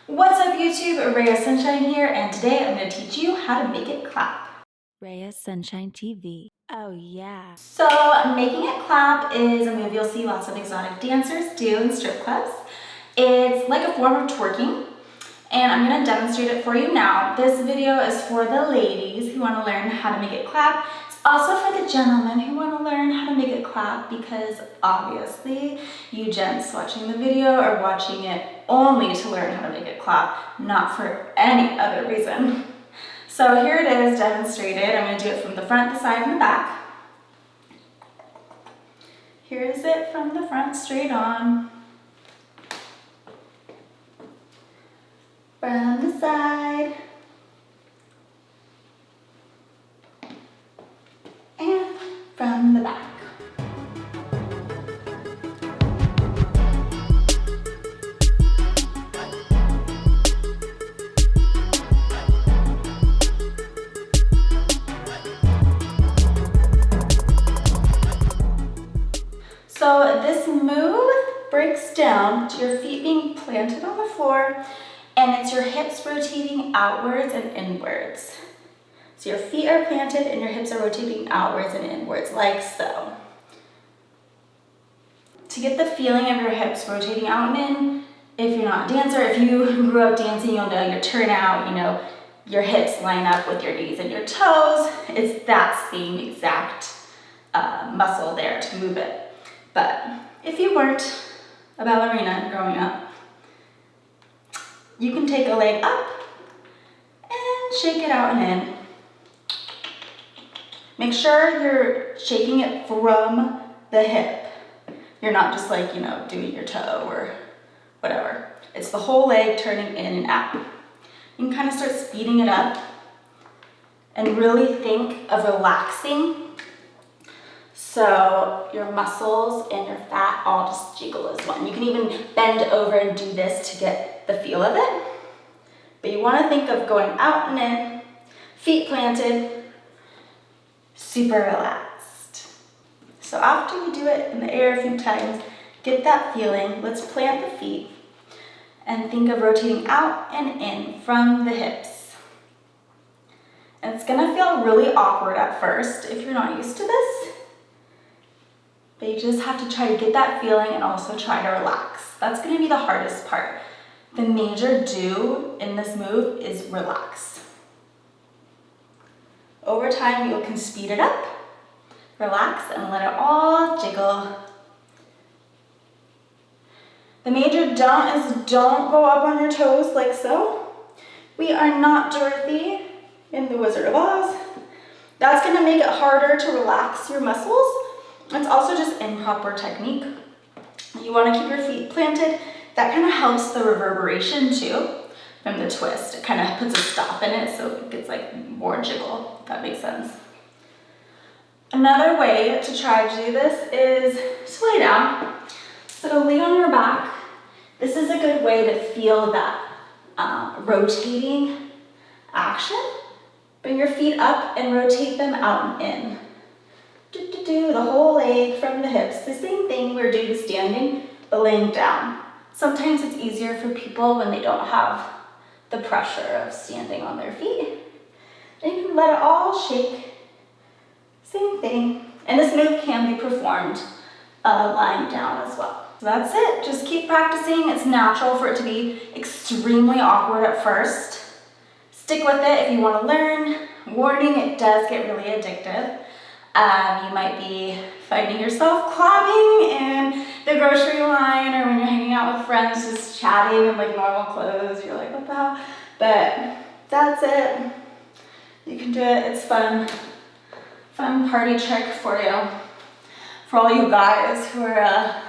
What's up YouTube, Rhea Sunshine here, and today I'm going to teach you how to make it clap. Rhea Sunshine TV. Oh yeah. So making it clap is a move you'll see lots of exotic dancers do in strip clubs. It's like a form of twerking, and I'm going to demonstrate it for you now. This video is for the ladies who want to learn how to make it clap. It's also for the gentlemen who want to learn how to make it clap, because obviously you gents watching the video are watching it only to learn how to make it clap, not for any other reason. So here it is demonstrated. I'm going to do it from the front, the side, and the back. Here's it from the front, straight on. From the side. And from the back. So this move breaks down to your feet being planted on the floor, and it's your hips rotating outwards and inwards. So your feet are planted and your hips are rotating outwards and inwards, like so. To get the feeling of your hips rotating out and in, if you're not a dancer, if you grew up dancing, you'll know your turnout, you know, your hips line up with your knees and your toes. It's that same exact muscle there to move it. But if you weren't a ballerina growing up, you can take a leg up and shake it out and in. Make sure you're shaking it from the hip. You're not just like, you know, doing your toe or whatever. It's the whole leg turning in and out. You can kind of start speeding it up and really think of relaxing, so your muscles and your fat all just jiggle as one. You can even bend over and do this to get the feel of it. But you want to think of going out and in, feet planted, super relaxed. So after you do it in the air a few times, get that feeling. Let's plant the feet and think of rotating out and in from the hips. And it's gonna feel really awkward at first if you're not used to this. But you just have to try to get that feeling and also try to relax. That's gonna be the hardest part. The major do in this move is relax. Over time, you can speed it up, relax, and let it all jiggle. The major don't is don't go up on your toes like so. We are not Dorothy in The Wizard of Oz. That's gonna make it harder to relax your muscles. It's also just improper technique. You wanna keep your feet planted. That kind of helps the reverberation too from the twist. It kind of puts a stop in it so it gets like more jiggle, if that makes sense. Another way to try to do this is to lay down. So lay on your back. This is a good way to feel that rotating action. Bring your feet up and rotate them out and in. The whole leg from the hips. The same thing we're doing standing, but laying down. Sometimes it's easier for people when they don't have the pressure of standing on their feet. And you can let it all shake. Same thing. And this move can be performed lying down as well. So that's it. Just keep practicing. It's natural for it to be extremely awkward at first. Stick with it if you want to learn. Warning, it does get really addictive. You might be finding yourself clapping in the grocery line or when you're hanging out with friends just chatting in like normal clothes. You're like, what the hell? But that's it. You can do it. It's fun. Fun party trick for you. For all you guys who are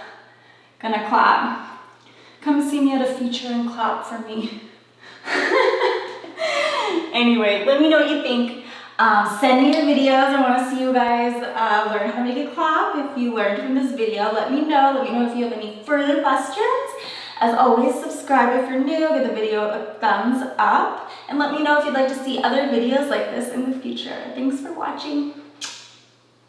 gonna clap. Come see me at a feature and clap for me. Anyway, let me know what you think. Send me your videos. I want to see you guys learn how to make it clap. If you learned from this video, let me know. Let me know if you have any further questions. As always, subscribe if you're new. Give the video a thumbs up. And let me know if you'd like to see other videos like this in the future. Thanks for watching.